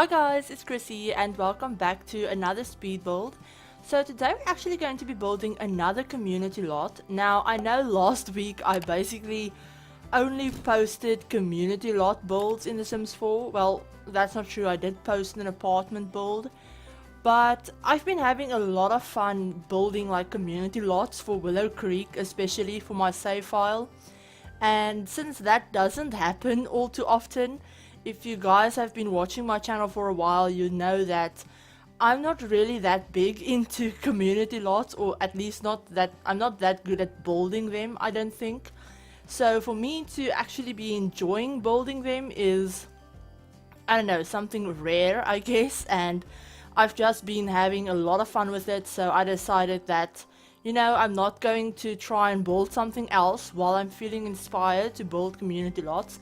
Hi guys, it's Chrissie and welcome back to another speed build. So today we're actually going to be building another community lot. Now I know last week I basically only posted community lot builds in The Sims 4. Well, that's not true, I did post an apartment build. But I've been having a lot of fun building like community lots for Willow Creek, especially for my save file. And since that doesn't happen all too often, if you guys have been watching my channel for a while, you know that I'm not really that big into community lots, or at least I'm not that good at building them, I don't think. So for me to actually be enjoying building them is, I don't know, something rare, I guess, and I've just been having a lot of fun with it, so I decided that, you know, I'm not going to try and build something else while I'm feeling inspired to build community lots.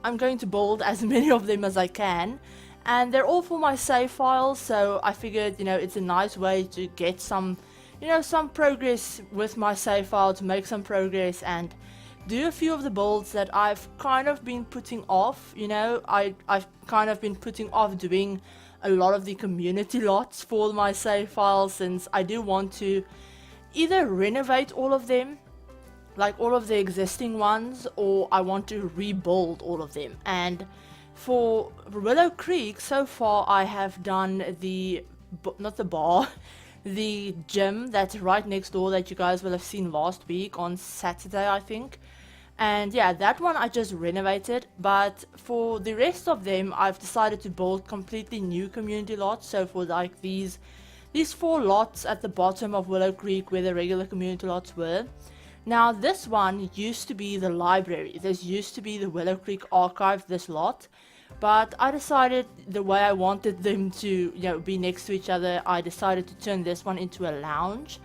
I'm going to build as many of them as I can, and they're all for my save files, so I figured, you know, it's a nice way to get some, you know, some progress with my save file, to make some progress and do a few of the builds that I've kind of been putting off. You know, I've kind of been putting off doing a lot of the community lots for my save files, since I do want to either renovate all of them, like all of the existing ones, or I want to rebuild all of them. And for Willow Creek, so far I have done not the bar, the gym that's right next door that you guys will have seen last week on Saturday, I think. And yeah, that one I just renovated, but for the rest of them I've decided to build completely new community lots. So for like these 4 lots at the bottom of Willow Creek where the regular community lots were. Now this one used to be the library. This used to be the Willow Creek archive, this lot. But I decided the way I wanted them to, you know, be next to each other, I decided to turn this one into a lounge.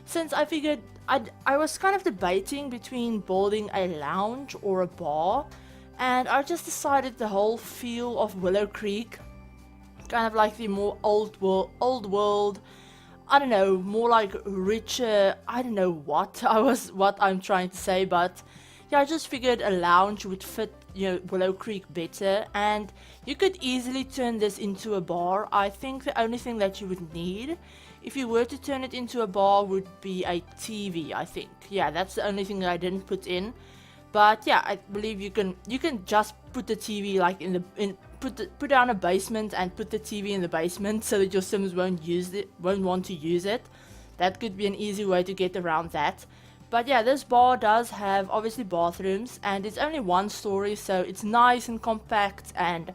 Since I figured I was kind of debating between building a lounge or a bar. And I just decided the whole feel of Willow Creek, kind of like the more old world, I don't know, more like richer, I don't know what I'm trying to say, but yeah, I just figured a lounge would fit, you know, Willow Creek better, and you could easily turn this into a bar. I think the only thing that you would need if you were to turn it into a bar would be a TV, I think. Yeah, that's the only thing that I didn't put in. But yeah, I believe you can just put the TV like put down a basement and put the TV in the basement so that your Sims won't want to use it. That could be an easy way to get around that. But yeah, this bar does have obviously bathrooms, and it's only 1 story, so it's nice and compact, and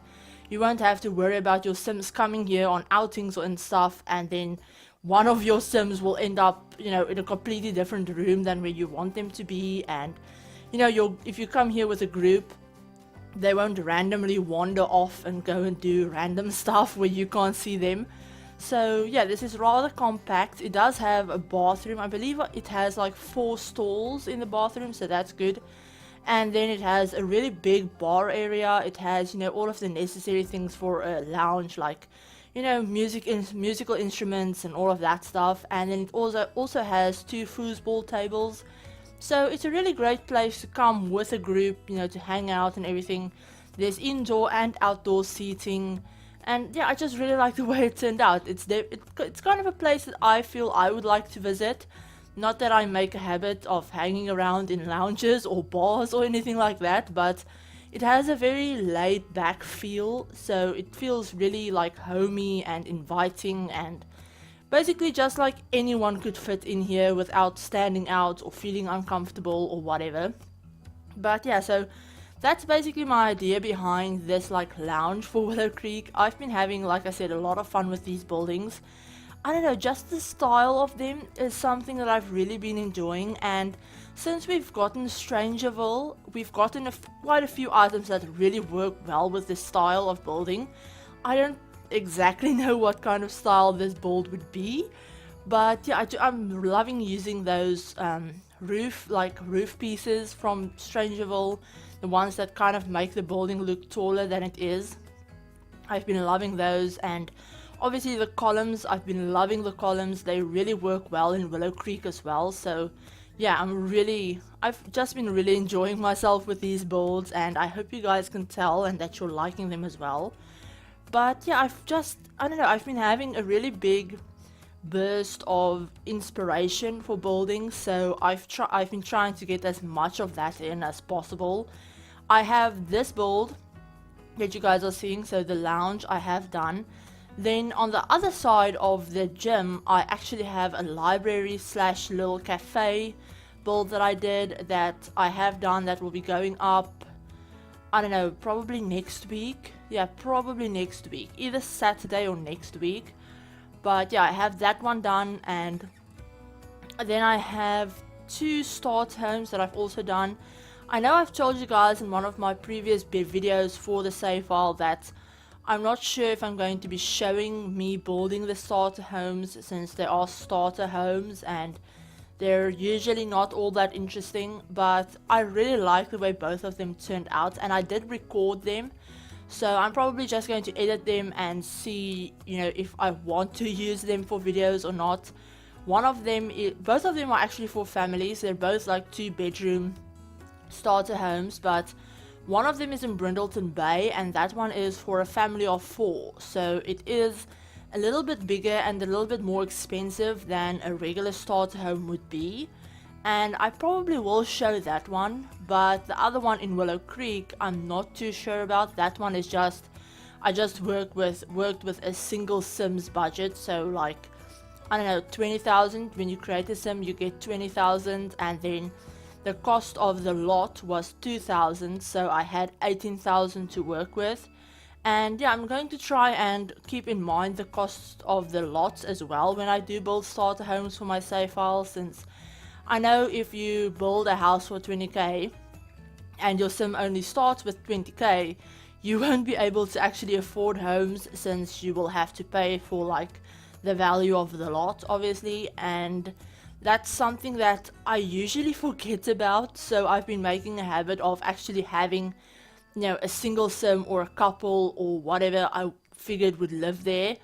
you won't have to worry about your Sims coming here on outings and stuff, and then one of your Sims will end up, you know, in a completely different room than where you want them to be. And you know, if you come here with a group, they won't randomly wander off and go and do random stuff where you can't see them. So yeah, this is rather compact. It does have a bathroom. I believe it has like 4 stalls in the bathroom, so that's good. And then it has a really big bar area. It has, you know, all of the necessary things for a lounge, like, you know, musical instruments and all of that stuff. And then it also has 2 foosball tables. So it's a really great place to come with a group, you know, to hang out and everything. There's indoor and outdoor seating, and yeah, I just really like the way it turned out. It's kind of a place that I feel I would like to visit. Not that I make a habit of hanging around in lounges or bars or anything like that, but it has a very laid back feel, so it feels really like homey and inviting, and basically just like anyone could fit in here without standing out or feeling uncomfortable or whatever. But yeah, so that's basically my idea behind this like lounge for Willow Creek. I've been having, like I said, a lot of fun with these buildings. I don't know, just the style of them is something that I've really been enjoying, and since we've gotten Strangerville, we've gotten quite a few items that really work well with this style of building. I don't exactly know what kind of style this build would be, but yeah, I'm loving using those roof pieces from Strangerville, the ones that kind of make the building look taller than it is. I've been loving those, and obviously the columns, I've been loving the columns. They really work well in Willow Creek as well. So yeah, I've just been really enjoying myself with these builds, and I hope you guys can tell and that you're liking them as well. But yeah, I don't know, I've been having a really big burst of inspiration for building, so I've been trying to get as much of that in as possible. I have this build that you guys are seeing, so the lounge I have done. Then on the other side of the gym, I actually have a library slash little cafe build that I did, that I have done, that will be going up, I don't know, probably next week. Yeah, probably next week, either Saturday or next week. But yeah, I have that one done, and then I have 2 start homes that I've also done. I know I've told you guys in one of my previous videos for the save file that I'm not sure if I'm going to be showing me building the starter homes, since they are starter homes and they're usually not all that interesting, but I really like the way both of them turned out, and I did record them. So I'm probably just going to edit them and see, you know, if I want to use them for videos or not. Both of them are actually for families. They're both like 2-bedroom starter homes, but one of them is in Brindleton Bay, and that one is for a family of 4. So it is a little bit bigger and a little bit more expensive than a regular starter home would be. And I probably will show that one, but the other one in Willow Creek, I'm not too sure about. That one is just, I just worked with a single Sims budget, so like, I don't know, 20,000. When you create a Sim, you get 20,000, and then the cost of the lot was 2,000, so I had 18,000 to work with. And yeah, I'm going to try and keep in mind the cost of the lots as well when I do build starter homes for my save file, since I know if you build a house for 20k and your sim only starts with 20k, you won't be able to actually afford homes, since you will have to pay for like the value of the lot, obviously, and that's something that I usually forget about. So I've been making a habit of actually having, you know, a single sim or a couple or whatever I figured would live there.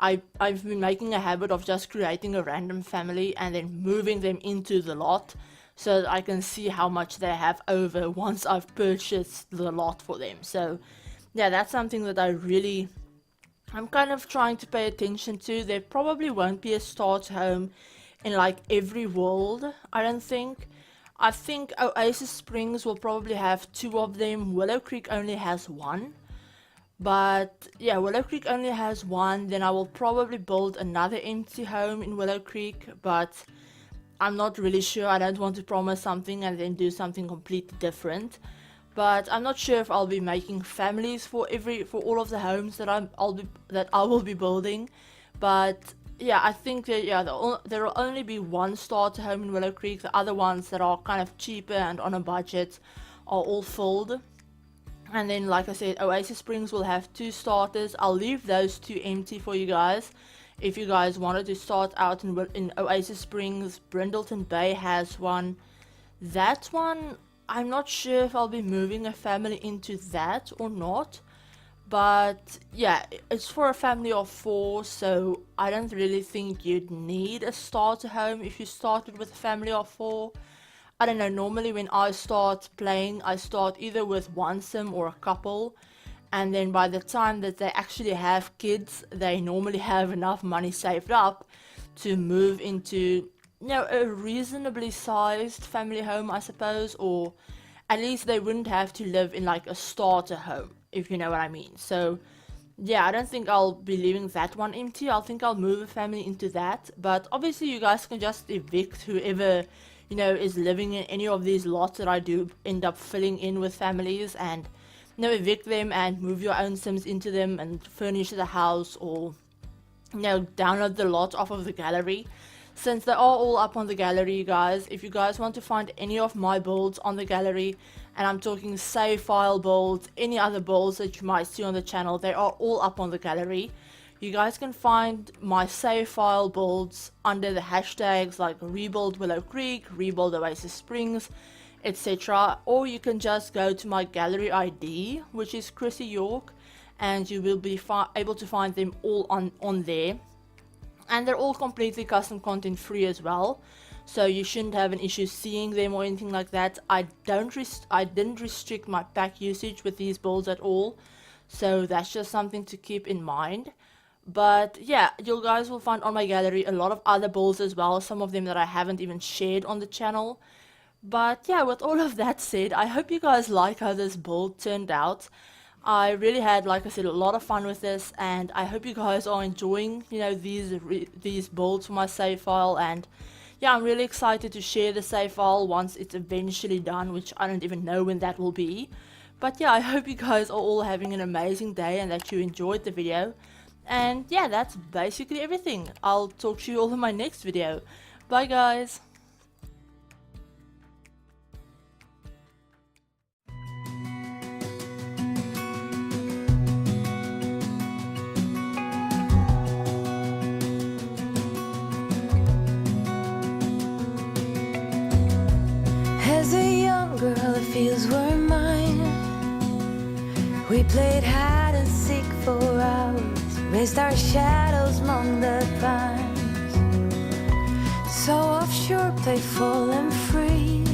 I've been making a habit of just creating a random family and then moving them into the lot, so that I can see how much they have over once I've purchased the lot for them. So yeah, that's something that I'm kind of trying to pay attention to. There probably won't be a start home in like every world, I don't think. I think Oasis Springs will probably have 2 of them. Willow Creek only has 1. But yeah, Willow Creek only has 1. Then I will probably build another empty home in Willow Creek, but I'm not really sure. I don't want to promise something and then do something completely different. But I'm not sure if I'll be making families for all of the homes that I will be building. But yeah, I think that there will only be 1 starter home in Willow Creek. The other ones that are kind of cheaper and on a budget are all filled. And then, like I said, Oasis Springs will have 2 starters. I'll leave those 2 empty for you guys. If you guys wanted to start out in Oasis Springs, Brindleton Bay has 1. That one, I'm not sure if I'll be moving a family into that or not. But yeah, it's for a family of 4, so I don't really think you'd need a starter home if you started with a family of 4. I don't know, normally when I start playing, I start either with 1 sim or a couple, and then by the time that they actually have kids, they normally have enough money saved up to move into, you know, a reasonably sized family home, I suppose, or at least they wouldn't have to live in like a starter home, if you know what I mean. So yeah, I don't think I'll be leaving that one empty. I think I'll move a family into that, but obviously you guys can just evict whoever, you know, is living in any of these lots that I do end up filling in with families, and, you know, evict them and move your own sims into them and furnish the house, or, you know, download the lot off of the gallery. Since they are all up on the gallery, you guys, if you guys want to find any of my builds on the gallery, and I'm talking save file builds, any other builds that you might see on the channel, they are all up on the gallery. You guys can find my save file builds under the hashtags like Rebuild Willow Creek, Rebuild Oasis Springs, etc. Or you can just go to my gallery ID, which is ChrissieYork, and you will be able to find them all on there. And they're all completely custom content free as well, so you shouldn't have an issue seeing them or anything like that. I didn't restrict my pack usage with these builds at all. so that's just something to keep in mind. But yeah, you guys will find on my gallery a lot of other builds as well, some of them that I haven't even shared on the channel. But yeah, with all of that said, I hope you guys like how this build turned out. I really had, like I said, a lot of fun with this, and I hope you guys are enjoying, you know, these builds for my save file. And yeah, I'm really excited to share the save file once it's eventually done, which I don't even know when that will be. But yeah, I hope you guys are all having an amazing day and that you enjoyed the video. And yeah, that's basically everything. I'll talk to you all in my next video. Bye guys! As a young girl, the fields were mine. We played hide and seek for hours, raised our shadows among the pines. So offshore, playful and free,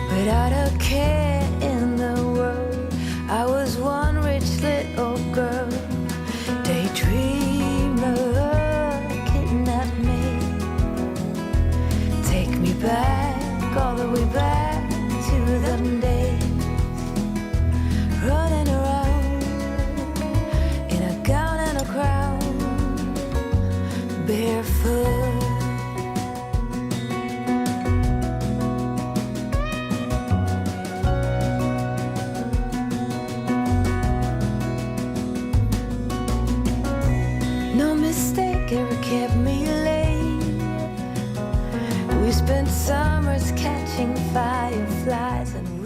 without a care in the world. I was one rich little girl, daydreamer, kidnap me, take me back, all the way back to them days, running around in a gown and a crown, barefoot. No mistake ever kept me late. We spent summers catching fireflies and